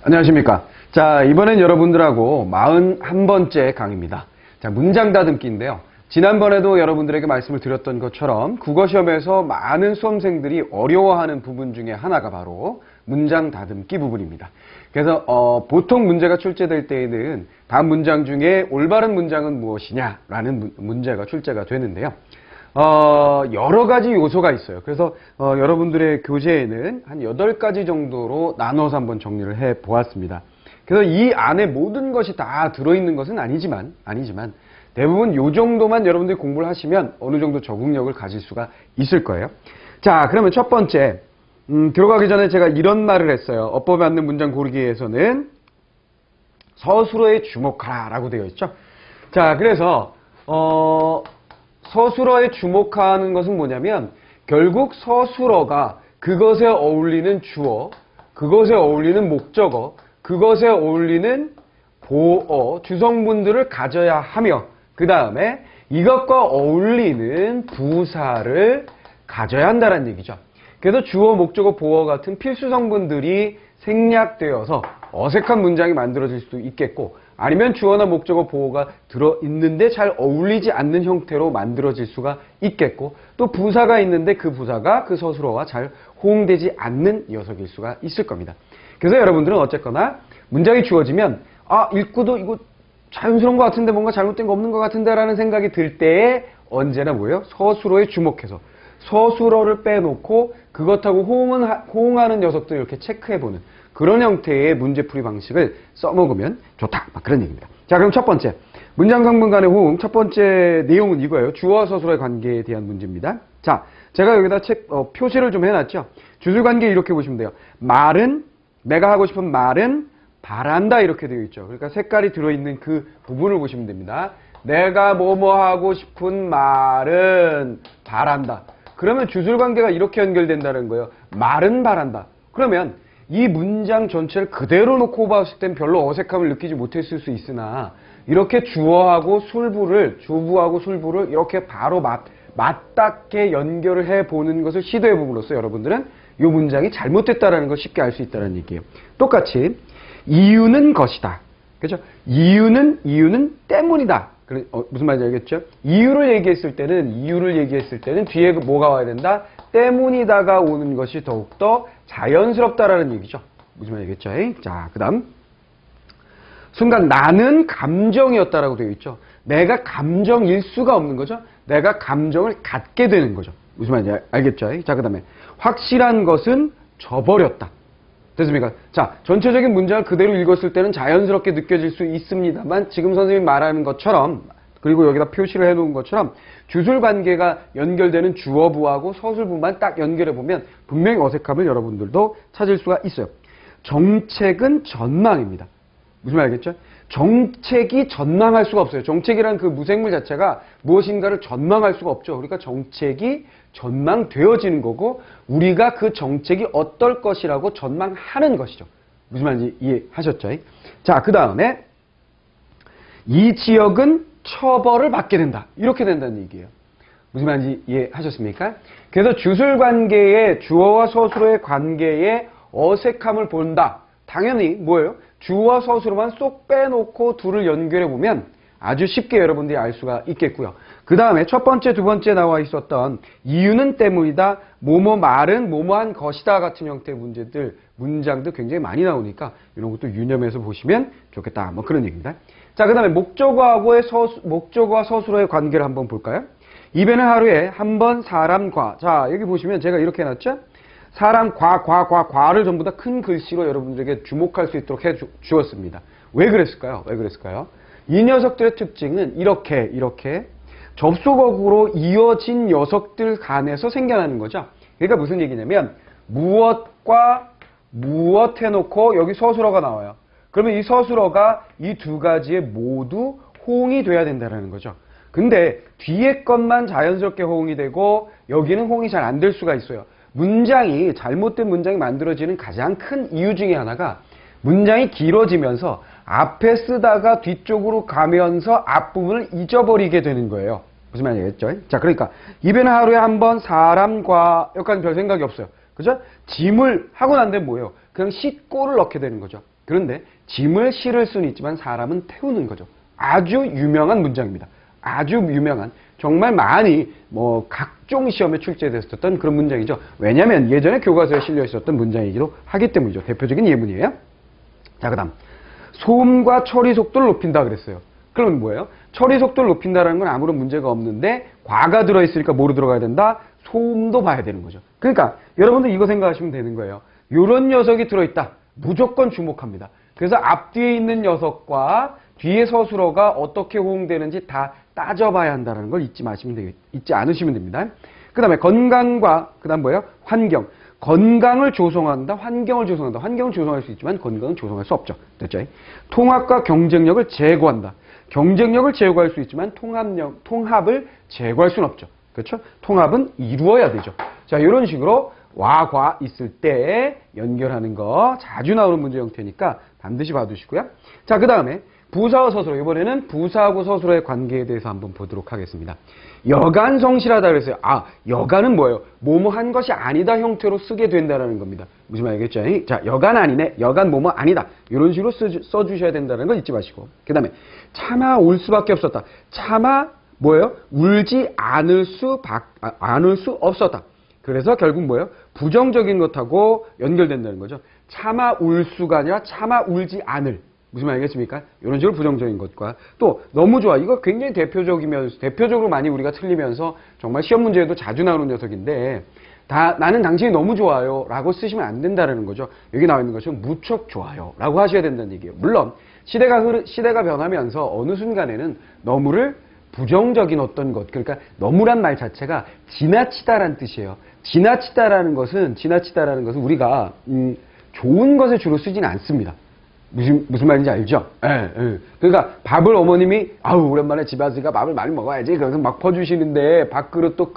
안녕하십니까. 자, 이번엔 여러분들하고 41번째 강의입니다. 자, 문장 다듬기인데요. 지난번에도 여러분들에게 말씀을 드렸던 것처럼 국어시험에서 많은 수험생들이 어려워하는 부분 중에 하나가 바로 문장 다듬기 부분입니다. 그래서 보통 문제가 출제될 때에는 다음 문장 중에 올바른 문장은 무엇이냐라는 문제가 출제가 되는데요. 여러 가지 요소가 있어요. 그래서 여러분들의 교재에는 한 8가지 정도로 나눠서 한번 정리를 해 보았습니다. 그래서 이 안에 모든 것이 다 들어있는 것은 아니지만 대부분 요 정도만 여러분들이 공부를 하시면 어느 정도 적응력을 가질 수가 있을 거예요. 자, 그러면 첫 번째, 들어가기 전에 제가 이런 말을 했어요. 어법에 맞는 문장 고르기에서는 서술어에 주목하라 라고 되어 있죠. 자, 그래서 서술어에 주목하는 것은 뭐냐면 결국 서술어가 그것에 어울리는 주어, 그것에 어울리는 목적어, 그것에 어울리는 보어, 주성분들을 가져야 하며 그 다음에 이것과 어울리는 부사를 가져야 한다는 얘기죠. 그래서 주어, 목적어, 보어 같은 필수 성분들이 생략되어서 어색한 문장이 만들어질 수도 있겠고 아니면 주어나 목적어, 보어가 들어있는데 잘 어울리지 않는 형태로 만들어질 수가 있겠고 또 부사가 있는데 그 부사가 그 서술어와 잘 호응되지 않는 녀석일 수가 있을 겁니다. 그래서 여러분들은 어쨌거나 문장이 주어지면 읽고도 이거 자연스러운 것 같은데 뭔가 잘못된 거 없는 것 같은데 라는 생각이 들 때에 언제나 뭐예요? 서술어에 주목해서 서술어를 빼놓고 그것하고 호응하는 녀석들 이렇게 체크해보는 그런 형태의 문제풀이 방식을 써먹으면 좋다. 그런 얘기입니다. 자, 그럼 첫 번째. 문장 성분 간의 호응. 첫 번째 내용은 이거예요. 주어와 서술어의 관계에 대한 문제입니다. 자, 제가 여기다 표시를 좀 해놨죠. 주술관계 이렇게 보시면 돼요. 말은, 내가 하고 싶은 말은 바란다 이렇게 되어 있죠. 그러니까 색깔이 들어있는 그 부분을 보시면 됩니다. 내가 뭐뭐 하고 싶은 말은 바란다. 그러면 주술관계가 이렇게 연결된다는 거예요. 말은 바란다. 그러면 이 문장 전체를 그대로 놓고 봤을 땐 별로 어색함을 느끼지 못했을 수 있으나 이렇게 주어하고 주부하고 술부를 이렇게 바로 맞닿게 연결을 해보는 것을 시도해봄으로써 여러분들은 이 문장이 잘못됐다는 걸 쉽게 알 수 있다는 얘기예요. 똑같이 이유는 것이다. 그렇죠? 이유는 때문이다. 무슨 말인지 알겠죠? 이유를 얘기했을 때는 뒤에 뭐가 와야 된다? 때문이다가 오는 것이 더욱더 자연스럽다라는 얘기죠. 무슨 말이겠죠? 자, 그 다음. 순간 나는 감정이었다라고 되어 있죠. 내가 감정일 수가 없는 거죠. 내가 감정을 갖게 되는 거죠. 무슨 말인지 알겠죠? 자, 그 다음에 확실한 것은 져버렸다. 됐습니까? 자, 전체적인 문장을 그대로 읽었을 때는 자연스럽게 느껴질 수 있습니다만 지금 선생님이 말하는 것처럼 그리고 여기다 표시를 해놓은 것처럼 주술관계가 연결되는 주어부하고 서술부만 딱 연결해보면 분명히 어색함을 여러분들도 찾을 수가 있어요. 정책은 전망입니다. 무슨 말 알겠죠? 정책이 전망할 수가 없어요. 정책이라는 그 무생물 자체가 무엇인가를 전망할 수가 없죠. 그러니까 정책이 전망되어지는 거고 우리가 그 정책이 어떨 것이라고 전망하는 것이죠. 무슨 말인지 이해하셨죠? 자, 그 다음에 이 지역은 처벌을 받게 된다. 이렇게 된다는 얘기예요. 무슨 말인지 이해하셨습니까? 그래서 주술관계의 주어와 서술어의 관계에 어색함을 본다. 당연히 뭐예요? 주어와 서술어만 쏙 빼놓고 둘을 연결해보면 아주 쉽게 여러분들이 알 수가 있겠고요. 그 다음에 첫 번째, 두 번째 나와 있었던 이유는 때문이다, 뭐뭐 말은 뭐뭐한 것이다 같은 형태의 문장들 굉장히 많이 나오니까 이런 것도 유념해서 보시면 좋겠다. 뭐 그런 얘기입니다. 자, 그 다음에 목적어와 서술어의 관계를 한번 볼까요? 입에는 하루에 한 번 사람과, 자, 여기 보시면 제가 이렇게 해놨죠? 사람, 과를 전부 다 큰 글씨로 여러분들에게 주목할 수 있도록 해 주었습니다. 왜 그랬을까요? 이 녀석들의 특징은 이렇게 접속어구로 이어진 녀석들 간에서 생겨나는 거죠. 그러니까 무슨 얘기냐면 무엇과 무엇 해놓고 여기 서술어가 나와요. 그러면 이 서술어가 이 두 가지에 모두 호응이 돼야 된다는 거죠. 근데 뒤에 것만 자연스럽게 호응이 되고 여기는 호응이 잘 안 될 수가 있어요. 잘못된 문장이 만들어지는 가장 큰 이유 중에 하나가 문장이 길어지면서 앞에 쓰다가 뒤쪽으로 가면서 앞부분을 잊어버리게 되는 거예요. 무슨 말이겠죠? 자, 그러니까 입에는 하루에 한 번 사람과 여기까지 별 생각이 없어요. 그죠? 짐을 하고 난 다음에 뭐예요? 그냥 씻고를 넣게 되는 거죠. 그런데 짐을 실을 수는 있지만 사람은 태우는 거죠. 아주 유명한 문장입니다. 아주 유명한, 정말 많이 각종 시험에 출제됐었던 그런 문장이죠. 왜냐하면 예전에 교과서에 실려 있었던 문장이기도 하기 때문이죠. 대표적인 예문이에요. 자, 그다음 소음과 처리 속도를 높인다 그랬어요. 그러면 뭐예요? 처리 속도를 높인다는 건 아무런 문제가 없는데 과가 들어있으니까 뭐로 들어가야 된다? 소음도 봐야 되는 거죠. 그러니까 여러분들 이거 생각하시면 되는 거예요. 이런 녀석이 들어있다. 무조건 주목합니다. 그래서 앞뒤에 있는 녀석과 뒤에 서술어가 어떻게 호응되는지 다 따져봐야 한다는 걸 잊지 않으시면 됩니다. 그 다음에 건강과 그 다음 뭐예요? 환경. 건강을 조성한다, 환경을 조성한다. 환경을 조성할 수 있지만 건강은 조성할 수 없죠. 됐죠? 통합과 경쟁력을 제고한다. 경쟁력을 제고할 수 있지만 통합을 제고할 수는 없죠. 그렇죠? 통합은 이루어야 되죠. 자, 이런 식으로 와, 과 있을 때 연결하는 거 자주 나오는 문제 형태니까 반드시 봐두시고요. 자, 그 다음에 부사와 서술어. 이번에는 부사하고 서술어의 관계에 대해서 한번 보도록 하겠습니다. 여간 성실하다 그랬어요. 아, 여간은 뭐예요? 뭐뭐 한 것이 아니다 형태로 쓰게 된다는 겁니다. 무슨 말이겠죠? 자, 여간 아니네. 여간 뭐뭐 아니다. 이런 식으로 써주셔야 된다는 거 잊지 마시고. 그 다음에 차마 울 수밖에 없었다. 차마 뭐예요? 울지 않을 수 없었다. 그래서 결국 뭐예요? 부정적인 것하고 연결된다는 거죠. 차마 울 수가 아니라 차마 울지 않을. 무슨 말이겠습니까? 이런 식으로 부정적인 것과 또 너무 좋아. 이거 굉장히 대표적으로 많이 우리가 틀리면서 정말 시험 문제에도 자주 나오는 녀석인데 나는 당신이 너무 좋아요 라고 쓰시면 안 된다는 거죠. 여기 나와 있는 것은 무척 좋아요 라고 하셔야 된다는 얘기예요. 물론 시대가 변하면서 어느 순간에는 너무를 부정적인 어떤 것, 그러니까 너무란 말 자체가 지나치다라는 뜻이에요. 지나치다라는 것은 우리가 좋은 것에 주로 쓰지는 않습니다. 무슨 말인지 알죠? 예. 그러니까 밥을 어머님이 아우 오랜만에 집에 왔으니까 밥을 많이 먹어야지. 그래서 막 퍼주시는데 밥그릇도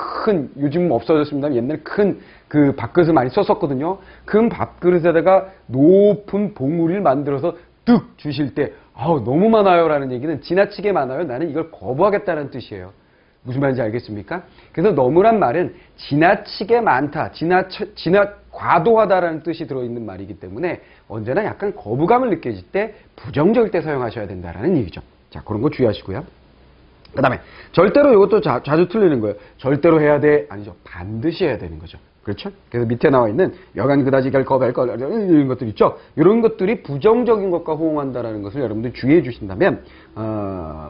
요즘은 없어졌습니다. 옛날에 큰 그 밥그릇을 많이 썼었거든요. 큰 밥그릇에다가 높은 봉우리를 만들어서 뚝 주실 때 아우 너무 많아요라는 얘기는 지나치게 많아요. 나는 이걸 거부하겠다는 뜻이에요. 무슨 말인지 알겠습니까? 그래서 너무란 말은 지나치게 많다, 과도하다라는 뜻이 들어있는 말이기 때문에 언제나 약간 거부감을 느껴질 때 부정적일 때 사용하셔야 된다라는 얘기죠. 자, 그런 거 주의하시고요. 그 다음에 절대로 이것도 자주 틀리는 거예요. 절대로 해야 돼? 아니죠. 반드시 해야 되는 거죠. 그렇죠? 그래서 밑에 나와 있는 여간 그다지 결거벨 이런 것들 있죠. 이런 것들이 부정적인 것과 호응한다라는 것을 여러분들 주의해 주신다면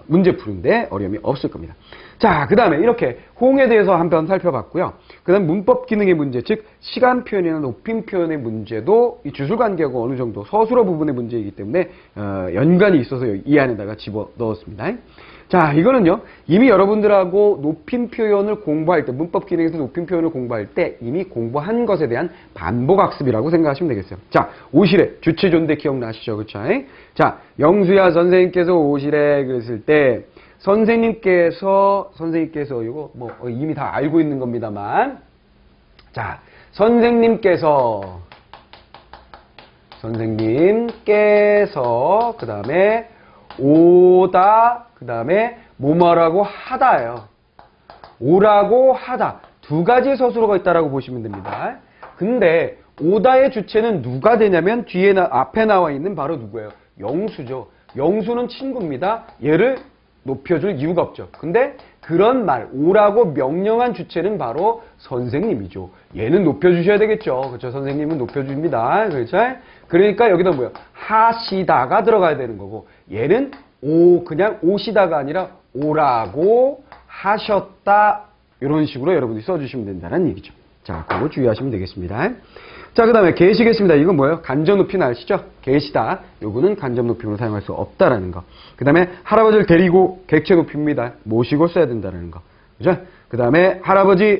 문제 푸는데 어려움이 없을 겁니다. 자, 그 다음에 이렇게 호응에 대해서 한번 살펴봤고요. 그 다음 문법 기능의 문제, 즉 시간 표현이나 높임 표현의 문제도 이 주술 관계하고 어느 정도 서술어 부분의 문제이기 때문에 연관이 있어서 이 안에다가 집어 넣었습니다. 자, 이거는요, 이미 여러분들하고 높임 표현을 공부할 때, 문법 기능에서 높임 표현을 공부할 때 이미 공부한 것에 대한 반복학습이라고 생각하시면 되겠어요. 자, 오시래. 주체 존대 기억나시죠? 그쵸? 자, 영수야, 선생님께서 오시래. 그랬을 때, 선생님께서, 이거 이미 다 알고 있는 겁니다만. 자, 선생님께서, 그 다음에 오다, 그 다음에 뭐뭐라고 하다예요. 오라고 하다. 두 가지 서술어가 있다라고 보시면 됩니다. 근데 오다의 주체는 누가 되냐면 앞에 나와 있는 바로 누구예요? 영수죠. 영수는 친구입니다. 얘를 높여줄 이유가 없죠. 근데 그런 말, 오라고 명령한 주체는 바로 선생님이죠. 얘는 높여주셔야 되겠죠. 그렇죠? 선생님은 높여줍니다. 그렇죠? 그러니까 여기다 뭐예요? 하시다가 들어가야 되는 거고, 얘는 그냥 오시다가 아니라 오라고 하셨다. 이런 식으로 여러분들이 써주시면 된다는 얘기죠. 자, 그거 주의하시면 되겠습니다. 자, 그 다음에 계시겠습니다. 이건 뭐예요? 간접 높임 아시죠? 계시다. 요거는 간접 높임으로 사용할 수 없다라는 거. 그 다음에 할아버지를 데리고 객체 높임입니다. 모시고 써야 된다는 거. 그죠? 그 다음에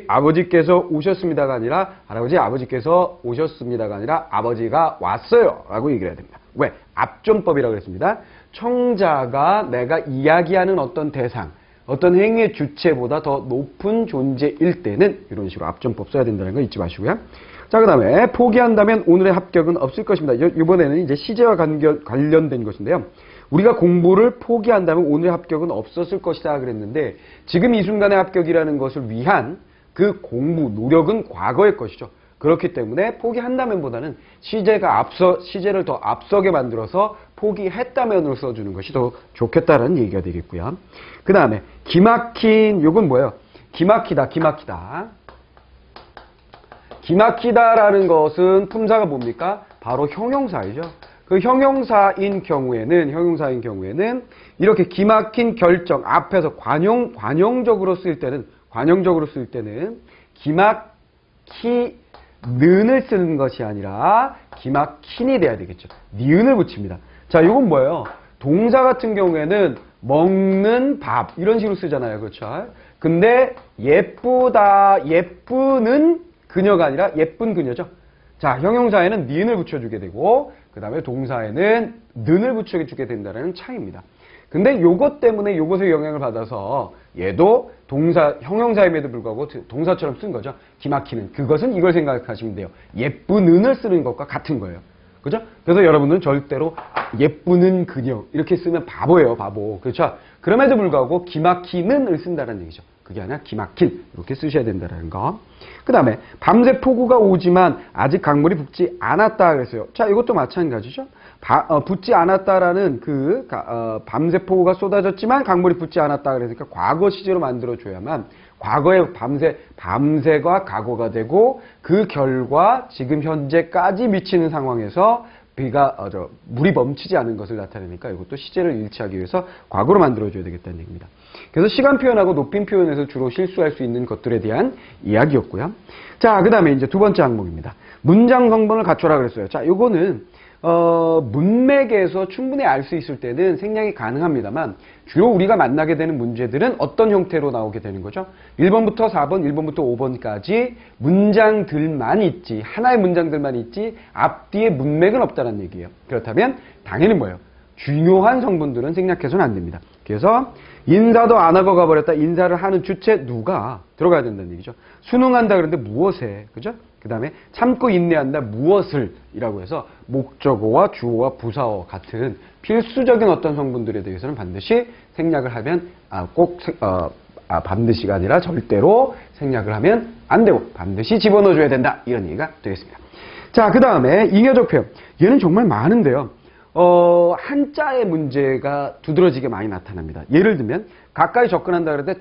아버지께서 오셨습니다가 아니라 아버지께서 오셨습니다가 아니라 아버지가 왔어요. 라고 얘기를 해야 됩니다. 왜? 앞존법이라고 했습니다. 청자가 내가 이야기하는 어떤 대상, 어떤 행위의 주체보다 더 높은 존재일 때는 이런 식으로 앞존법 써야 된다는 거 잊지 마시고요. 자, 그 다음에 포기한다면 오늘의 합격은 없을 것입니다. 이번에는 이제 시제와 관련된 것인데요. 우리가 공부를 포기한다면 오늘의 합격은 없었을 것이다 그랬는데 지금 이 순간의 합격이라는 것을 위한 그 공부, 노력은 과거의 것이죠. 그렇기 때문에 포기한다면보다는 시제를 더 앞서게 만들어서 포기했다면으로 써주는 것이 더 좋겠다라는 얘기가 되겠고요. 그 다음에 기막힌, 요건 뭐예요? 기막히다. 기막히다라는 것은 품사가 뭡니까? 바로 형용사이죠. 그 형용사인 경우에는 이렇게 기막힌 결정 앞에서 관용적으로 쓸 때는 기막히는을 쓰는 것이 아니라 기막힌이 돼야 되겠죠. 니은을 붙입니다. 자, 이건 뭐예요? 동사 같은 경우에는 먹는 밥 이런 식으로 쓰잖아요. 그렇죠? 근데 예쁘는 그녀가 아니라 예쁜 그녀죠. 자, 형용사에는 니은을 붙여주게 되고 그 다음에 동사에는 는을 붙여주게 된다는 차이입니다. 근데 요것 때문에 요것에 영향을 받아서 얘도 형용사임에도 불구하고 동사처럼 쓴 거죠. 기막히는. 그것은 이걸 생각하시면 돼요. 예쁘는을 쓰는 것과 같은 거예요. 그죠? 그래서 여러분들은 절대로 예쁘는 그녀 이렇게 쓰면 바보예요. 바보. 그렇죠? 그럼에도 불구하고 기막히는을 쓴다는 얘기죠. 그게 아니라 기막힌 이렇게 쓰셔야 된다는 거. 그 다음에 밤새 폭우가 오지만 아직 강물이 붓지 않았다 그랬어요. 자, 이것도 마찬가지죠. 붓지 않았다라는 밤새 폭우가 쏟아졌지만 강물이 붓지 않았다 그러니까 과거 시제로 만들어줘야만 과거의 밤새가 과거가 되고 그 결과 지금 현재까지 미치는 상황에서 물이 멈추지 않은 것을 나타내니까 이것도 시제를 일치하기 위해서 과거로 만들어줘야 되겠다는 얘기입니다. 그래서 시간 표현하고 높임 표현에서 주로 실수할 수 있는 것들에 대한 이야기였고요. 자, 그 다음에 이제 두 번째 항목입니다. 문장 성분을 갖춰라 그랬어요. 자, 요거는 문맥에서 충분히 알 수 있을 때는 생략이 가능합니다만 주로 우리가 만나게 되는 문제들은 어떤 형태로 나오게 되는 거죠? 1번부터 4번, 1번부터 5번까지 문장들만 있지, 하나의 문장들만 있지 앞뒤에 문맥은 없다는 얘기예요. 그렇다면 당연히 뭐예요? 중요한 성분들은 생략해서는 안 됩니다. 그래서 인사도 안 하고 가버렸다. 인사를 하는 주체 누가 들어가야 된다는 얘기죠. 수능한다 그러는데 무엇에, 그죠? 그 다음에 참고 인내한다 무엇을 이라고 해서 목적어와 주어와 부사어 같은 필수적인 어떤 성분들에 대해서는 반드시 생략을 하면 반드시가 아니라 절대로 생략을 하면 안 되고 반드시 집어넣어줘야 된다 이런 얘기가 되겠습니다. 자, 그 다음에 잉여적 표현. 얘는 정말 많은데요. 한자의 문제가 두드러지게 많이 나타납니다. 예를 들면 가까이 접근한다 그럴 때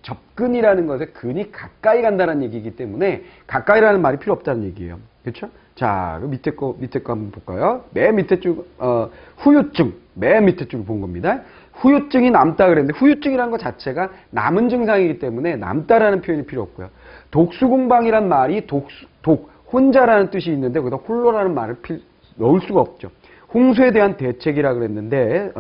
접근이라는 것에 근이 가까이 간다는 얘기이기 때문에 가까이라는 말이 필요 없다는 얘기예요. 그렇죠? 자, 밑에 거 한번 볼까요? 맨 밑에 줄 후유증. 맨 밑에 줄 본 겁니다. 후유증이 남다 그랬는데 후유증이라는 것 자체가 남은 증상이기 때문에 남다라는 표현이 필요 없고요. 독수공방이란 말이 혼자라는 뜻이 있는데 거기다 홀로라는 말을 넣을 수가 없죠. 홍수에 대한 대책이라 그랬는데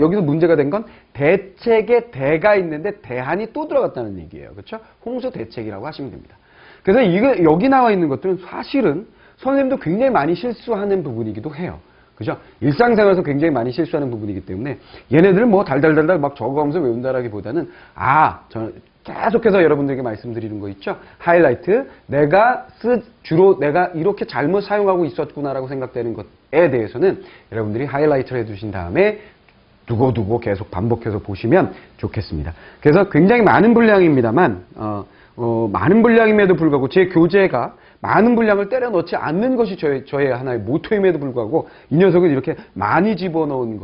여기서 문제가 된 건 대책에 대가 있는데 대한이 또 들어갔다는 얘기예요. 그렇죠? 홍수 대책이라고 하시면 됩니다. 그래서 여기 나와 있는 것들은 사실은 선생님도 굉장히 많이 실수하는 부분이기도 해요. 그죠? 일상생활에서 굉장히 많이 실수하는 부분이기 때문에 얘네들은 뭐 달달달달 막 적어가면서 외운다라기보다는 계속해서 여러분들에게 말씀드리는 거 있죠? 하이라이트. 주로 내가 이렇게 잘못 사용하고 있었구나라고 생각되는 것에 대해서는 여러분들이 하이라이트를 해두신 다음에 두고 계속 반복해서 보시면 좋겠습니다. 그래서 굉장히 많은 분량입니다만, 많은 분량임에도 불구하고 제 교재가 많은 분량을 때려 넣지 않는 것이 저의 하나의 모토임에도 불구하고 이 녀석은 이렇게 많이 집어넣은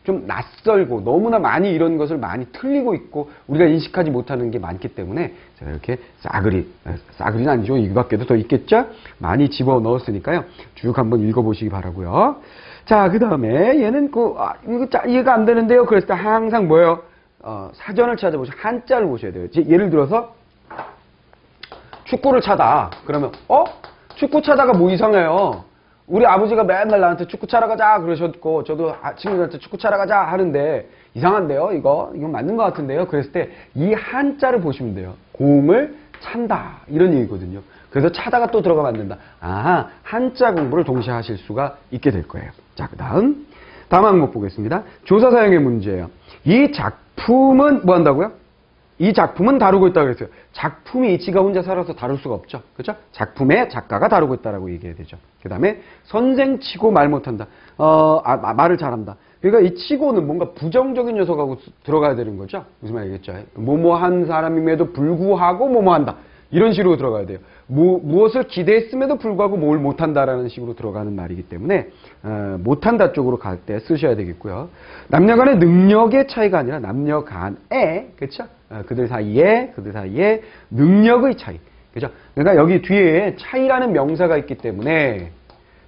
좀 낯설고 너무나 많이 이런 것을 많이 틀리고 있고 우리가 인식하지 못하는 게 많기 때문에 제가 이렇게 싸그리는 아니죠. 이 밖에도 더 있겠죠? 많이 집어넣었으니까요. 쭉 한번 읽어보시기 바라고요. 자, 그 다음에 얘는 이해가 안 되는데요. 그랬을 때 항상 뭐예요? 사전을 찾아보시고 한자를 보셔야 돼요. 예를 들어서 축구를 차다. 그러면 축구 차다가 뭐 이상해요. 우리 아버지가 맨날 나한테 축구 차러 가자 그러셨고 저도 친구들한테 축구 차러 가자 하는데 이상한데요. 이건 맞는 것 같은데요. 그랬을 때 이 한자를 보시면 돼요. 공을 찬다 이런 얘기거든요. 그래서 차다가 또 들어가면 안 된다. 한자 공부를 동시에 하실 수가 있게 될 거예요. 자, 다음 항목 보겠습니다. 조사 사용의 문제예요. 이 작품은 뭐 한다고요? 이 작품은 다루고 있다고 그랬어요. 작품이 지가 혼자 살아서 다룰 수가 없죠. 그렇죠? 작품의 작가가 다루고 있다라고 얘기해야 되죠. 그 다음에 선생 치고 말 못한다. 말을 잘한다. 그러니까 이 치고는 뭔가 부정적인 녀석하고 들어가야 되는 거죠. 무슨 말이겠죠? 뭐뭐한 사람임에도 불구하고 뭐뭐한다. 이런 식으로 들어가야 돼요. 무엇을 기대했음에도 불구하고 뭘 못한다라는 식으로 들어가는 말이기 때문에 못한다 쪽으로 갈 때 쓰셔야 되겠고요. 남녀 간의 능력의 차이가 아니라 남녀 간의, 그렇죠? 그들 사이에 능력의 차이. 그죠? 그러니까 여기 뒤에 차이라는 명사가 있기 때문에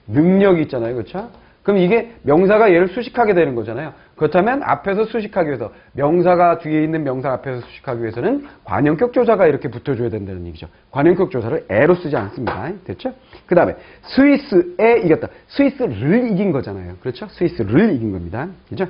능력이 있잖아요. 그렇죠? 그럼 이게 명사가 얘를 수식하게 되는 거잖아요. 그렇다면 앞에서 수식하기 위해서 명사가 뒤에 있는 명사 앞에서 수식하기 위해서는 관형격 조사가 이렇게 붙어줘야 된다는 얘기죠. 관형격 조사를 에로 쓰지 않습니다. 됐죠? 그 다음에 스위스에 이겼다. 스위스를 이긴 거잖아요. 그렇죠? 스위스를 이긴 겁니다. 그죠?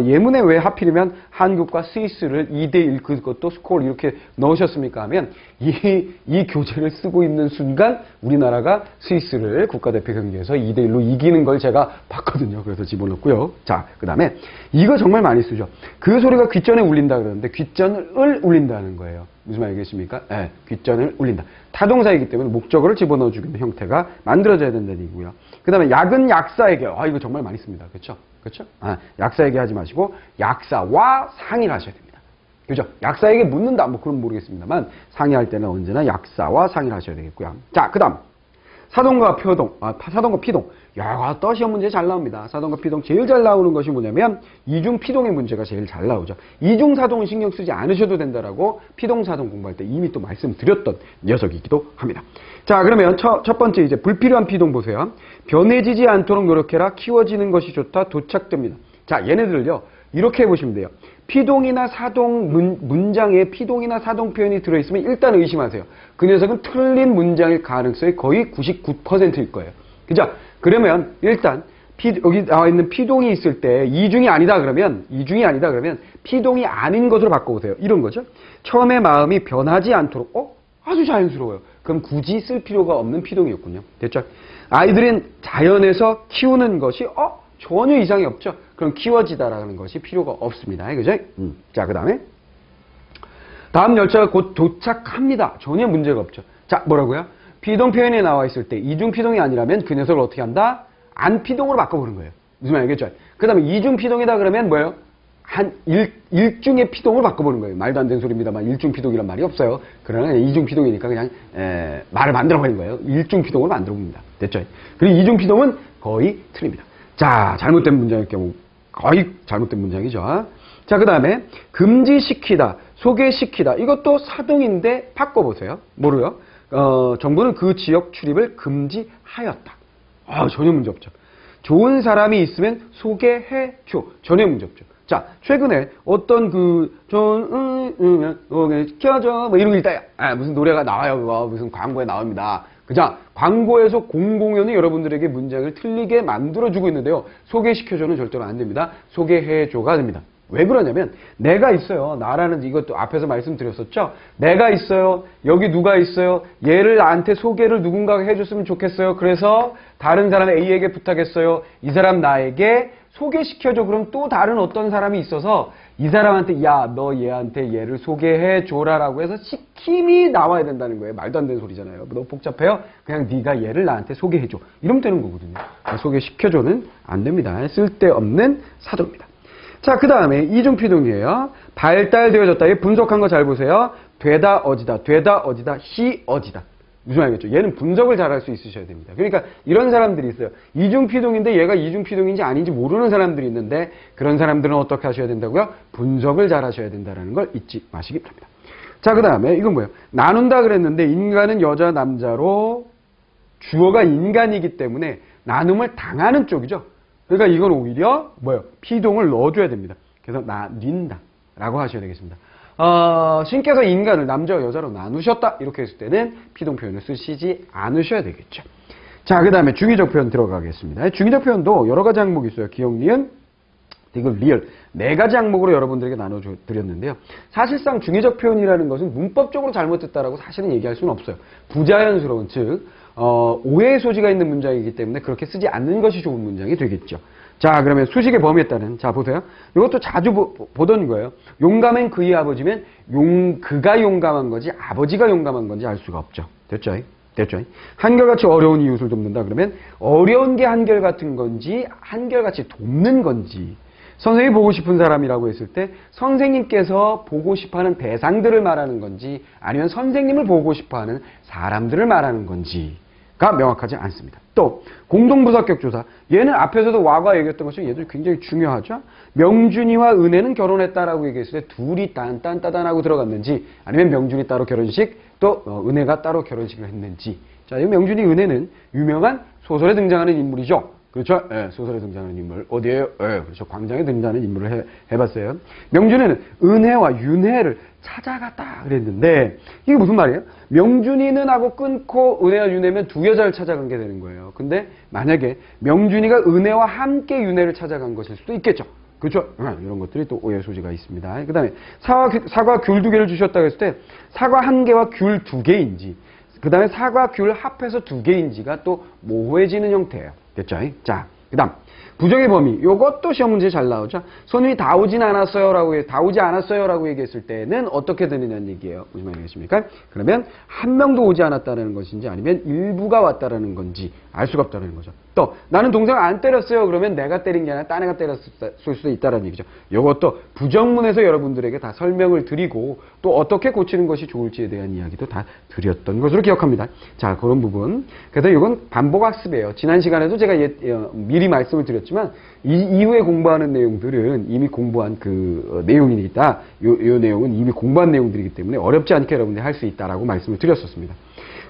예문에 왜 하필이면 한국과 스위스를 2대1 그것도 스코어 이렇게 넣으셨습니까? 하면 이 교재를 쓰고 있는 순간 우리나라가 스위스를 국가대표 경기에서 2대1로 이기는 걸 제가 봤거든요. 그래서 집어넣고요. 자, 그 다음에 이거 정말 많이 쓰죠. 그 소리가 귓전에 울린다 그러는데 귓전을 울린다는 거예요. 무슨 말이겠습니까? 네, 귓전을 울린다. 타동사이기 때문에 목적어를 집어넣어주는 형태가 만들어져야 된다는 얘기고요. 그 다음에 약은 약사에게, 이거 정말 많이 씁니다. 그렇죠? 그렇죠? 약사에게 하지 마시고 약사와 상의를 하셔야 됩니다. 그죠? 약사에게 묻는다, 뭐 그건 모르겠습니다만 상의할 때는 언제나 약사와 상의를 하셔야 되겠고요. 자, 그 다음 사동과 표동, 사동과 피동. 야, 또 시험 문제 잘 나옵니다. 사동과 피동 제일 잘 나오는 것이 뭐냐면 이중 피동의 문제가 제일 잘 나오죠. 이중 사동은 신경 쓰지 않으셔도 된다라고 피동 사동 공부할 때 이미 또 말씀드렸던 녀석이기도 합니다. 자, 그러면 첫 번째 이제 불필요한 피동 보세요. 변해지지 않도록 노력해라. 키워지는 것이 좋다. 도착됩니다. 자, 얘네들을요 이렇게 해보시면 돼요. 피동이나 사동 문장에 피동이나 사동 표현이 들어있으면 일단 의심하세요. 그 녀석은 틀린 문장일 가능성이 거의 99%일 거예요. 그죠? 그러면 일단 여기 나와 있는 피동이 있을 때 이중이 아니다 그러면 피동이 아닌 것으로 바꿔보세요. 이런 거죠. 처음에 마음이 변하지 않도록 아주 자연스러워요. 그럼 굳이 쓸 필요가 없는 피동이었군요. 됐죠? 아이들은 자연에서 키우는 것이 전혀 이상이 없죠. 그럼 키워지다라는 것이 필요가 없습니다. 그죠? 자, 그 다음에 다음 열차가 곧 도착합니다. 전혀 문제가 없죠. 자, 뭐라고요? 피동 표현이 나와 있을 때 이중 피동이 아니라면 그 녀석을 어떻게 한다? 안 피동으로 바꿔보는 거예요. 무슨 말이겠죠? 그 다음에 이중 피동이다 그러면 뭐예요? 일중의 피동을 바꿔보는 거예요. 말도 안 되는 소리입니다만 일중 피동이란 말이 없어요. 그러나 이중 피동이니까 그냥 말을 만들어버린 거예요. 일중 피동을 만들어 봅니다. 됐죠? 그리고 이중 피동은 거의 틀립니다. 자, 잘못된 문장일 경우 거의 잘못된 문장이죠. 자, 그 다음에 금지시키다, 소개시키다. 이것도 사동인데 바꿔보세요. 뭐로요? 정부는 그 지역 출입을 금지하였다. 전혀 문제 없죠. 좋은 사람이 있으면 소개해줘. 전혀 문제 없죠. 자, 최근에 어떤 켜줘 뭐 이런 거 있다. 무슨 노래가 나와요. 그거 무슨 광고에 나옵니다. 그죠? 광고에서 공공연히 여러분들에게 문장을 틀리게 만들어주고 있는데요. 소개시켜줘는 절대로 안 됩니다. 소개해줘가 됩니다. 왜 그러냐면 내가 있어요. 나라는 이것도 앞에서 말씀드렸었죠. 내가 있어요. 여기 누가 있어요. 얘를 나한테 소개를 누군가가 해줬으면 좋겠어요. 그래서 다른 사람 A에게 부탁했어요. 이 사람 나에게 소개시켜줘. 그럼 또 다른 어떤 사람이 있어서 이 사람한테 야, 너 얘한테 얘를 소개해줘라라고 해서 시킴이 나와야 된다는 거예요. 말도 안 되는 소리잖아요. 너무 복잡해요. 그냥 네가 얘를 나한테 소개해줘. 이러면 되는 거거든요. 소개시켜줘는 안 됩니다. 쓸데없는 사도입니다. 자, 그 다음에 이중피동이에요. 발달되어졌다. 분석한 거 잘 보세요. 되다, 어지다, 되다, 어지다, 어지다. 무슨 말이겠죠? 얘는 분석을 잘할 수 있으셔야 됩니다. 그러니까 이런 사람들이 있어요. 이중피동인데 얘가 이중피동인지 아닌지 모르는 사람들이 있는데 그런 사람들은 어떻게 하셔야 된다고요? 분석을 잘 하셔야 된다는 걸 잊지 마시기 바랍니다. 자, 그 다음에 이건 뭐예요? 나눈다 그랬는데 인간은 여자, 남자로 주어가 인간이기 때문에 나눔을 당하는 쪽이죠. 그러니까 이건 오히려 뭐예요? 피동을 넣어줘야 됩니다. 그래서 나뉜다 라고 하셔야 되겠습니다. 신께서 인간을 남자와 여자로 나누셨다 이렇게 했을 때는 피동 표현을 쓰시지 않으셔야 되겠죠. 자, 그 다음에 중의적 표현 들어가겠습니다. 중의적 표현도 여러 가지 항목이 있어요. 기억, 니은, 디귿, 리을 네 가지 항목으로 여러분들에게 나눠드렸는데요. 사실상 중의적 표현이라는 것은 문법적으로 잘못됐다라고 사실은 얘기할 수는 없어요. 부자연스러운 즉 오해의 소지가 있는 문장이기 때문에 그렇게 쓰지 않는 것이 좋은 문장이 되겠죠. 자, 그러면 수식의 범위에 따른, 자, 보세요. 이것도 자주 보던 거예요. 용감한 그의 아버지면 그가 용감한 건지 아버지가 용감한 건지 알 수가 없죠. 됐죠? 됐죠? 한결같이 어려운 이웃을 돕는다 그러면 어려운 게 한결같은 건지 한결같이 돕는 건지 선생님이 보고 싶은 사람이라고 했을 때 선생님께서 보고 싶어하는 대상들을 말하는 건지 아니면 선생님을 보고 싶어하는 사람들을 말하는 건지가 명확하지 않습니다. 또 공동부사격 조사. 얘는 앞에서도 와가 얘기했던 것처럼 얘도 굉장히 중요하죠. 명준이와 은혜는 결혼했다라고 얘기했을 때 둘이 딴딴따단하고 들어갔는지 아니면 명준이 따로 결혼식 또 은혜가 따로 결혼식을 했는지. 자, 이 명준이 은혜는 유명한 소설에 등장하는 인물이죠. 그렇죠? 예, 소설에 등장하는 인물. 어디에요? 예, 그렇죠. 광장에 등장하는 인물을 해봤어요. 명준이는 은혜와 윤혜를 찾아갔다 그랬는데 이게 무슨 말이에요? 명준이는 하고 끊고 은혜와 윤혜면 두 여자를 찾아간 게 되는 거예요. 근데 만약에 명준이가 은혜와 함께 윤혜를 찾아간 것일 수도 있겠죠. 그렇죠? 이런 것들이 또 오해 소지가 있습니다. 그 다음에 사과 귤 2개를 주셨다고 했을 때 사과 1개와 귤 2개인지 그 다음에 사과 귤 합해서 2개인지가 또 모호해지는 형태예요. 됐죠? 자, 그 다음 부정의 범위. 요것도 시험 문제 잘 나오죠. 손님이 다 오진 않았어요라고 다 오지 않았어요라고 얘기했을 때는 어떻게 되느냐는 얘기예요. 무슨 말이겠습니까? 그러면 한 명도 오지 않았다는 것인지 아니면 일부가 왔다라는 건지 알 수가 없다는 거죠. 또 나는 동생을 안 때렸어요. 그러면 내가 때린 게 아니라 딴 애가 때렸을 수도 있다는 얘기죠. 요것도 부정문에서 여러분들에게 다 설명을 드리고 또 어떻게 고치는 것이 좋을지에 대한 이야기도 다 드렸던 것으로 기억합니다. 자, 그런 부분. 그래서 이건 반복학습이에요. 지난 시간에도 제가 미리 말씀을 드렸지만 이후에 공부하는 내용들은 이미 공부한 그 내용이니까 요 내용은 이미 공부한 내용들이기 때문에 어렵지 않게 여러분들이 할 수 있다라고 말씀을 드렸었습니다.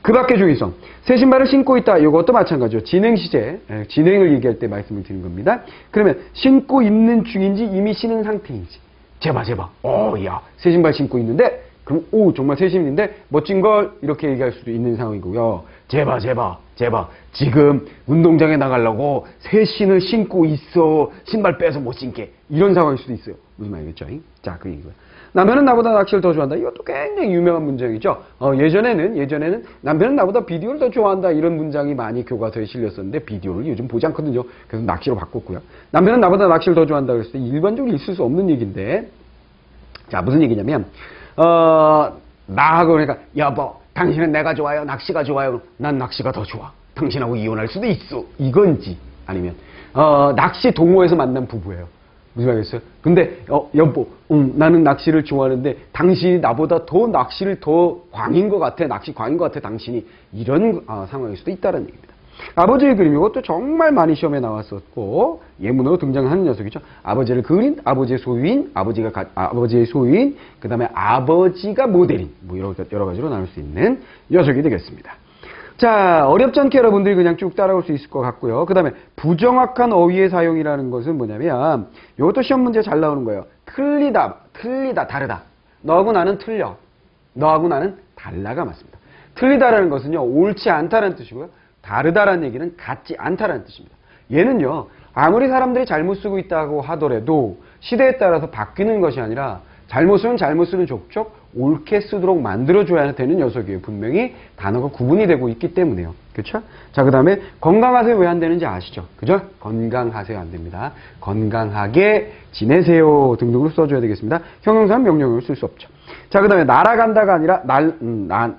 그 밖의 중의성. 새 신발을 신고 있다. 이것도 마찬가지죠. 진행 시제. 진행을 얘기할 때 말씀을 드린 겁니다. 그러면 신고 있는 중인지 이미 신은 상태인지. 제발. 야, 새 신발 신고 있는데 그럼 정말 새 신인데 멋진 걸 이렇게 얘기할 수도 있는 상황이고요. 제발. 지금 운동장에 나가려고 새 신을 신고 있어. 신발 빼서 못 신게. 이런 상황일 수도 있어요. 무슨 말이겠죠? 자, 그 얘기고요. 남편은 나보다 낚시를 더 좋아한다. 이것도 굉장히 유명한 문장이죠. 예전에는 남편은 나보다 비디오를 더 좋아한다. 이런 문장이 많이 교과서에 실렸었는데 비디오를 요즘 보지 않거든요. 그래서 낚시로 바꿨고요. 남편은 나보다 낚시를 더 좋아한다. 그랬을 때 일반적으로 있을 수 없는 얘기인데 자, 무슨 얘기냐면 나하고 그러니까 여보, 당신은 내가 좋아요? 낚시가 좋아요? 난 낚시가 더 좋아. 당신하고 이혼할 수도 있어. 이건지 아니면 낚시 동호회에서 만난 부부예요. 무슨 말이겠어요? 근데 여보, 나는 낚시를 좋아하는데 당신이 나보다 더 낚시를 더 광인 것 같아. 낚시 광인 것 같아. 당신이 이런 상황일 수도 있다는 얘기입니다. 아버지의 그림 이것도 정말 많이 시험에 나왔었고 예문으로 등장하는 녀석이죠. 아버지를 그린 아버지의 소유인, 아버지의 소유인, 그 다음에 아버지가 모델인 뭐 여러 가지로 나눌 수 있는 녀석이 되겠습니다. 자, 어렵지 않게 여러분들이 그냥 쭉 따라올 수 있을 것 같고요. 그 다음에 부정확한 어휘의 사용이라는 것은 뭐냐면 이것도 시험 문제 잘 나오는 거예요. 틀리다, 다르다. 너하고 나는 틀려. 너하고 나는 달라가 맞습니다. 틀리다라는 것은요, 옳지 않다라는 뜻이고요. 다르다라는 얘기는 같지 않다라는 뜻입니다. 얘는요, 아무리 사람들이 잘못 쓰고 있다고 하더라도 시대에 따라서 바뀌는 것이 아니라 잘못 쓰는 족족 옳게 쓰도록 만들어줘야 되는 녀석이에요. 분명히 단어가 구분이 되고 있기 때문에요. 그렇죠? 자, 그 다음에 건강하세요 왜 안 되는지 아시죠? 그죠? 건강하세요 안 됩니다. 건강하게 지내세요 등등으로 써줘야 되겠습니다. 형용사는 명령어를 쓸 수 없죠. 자, 그 다음에 날아간다가 아니라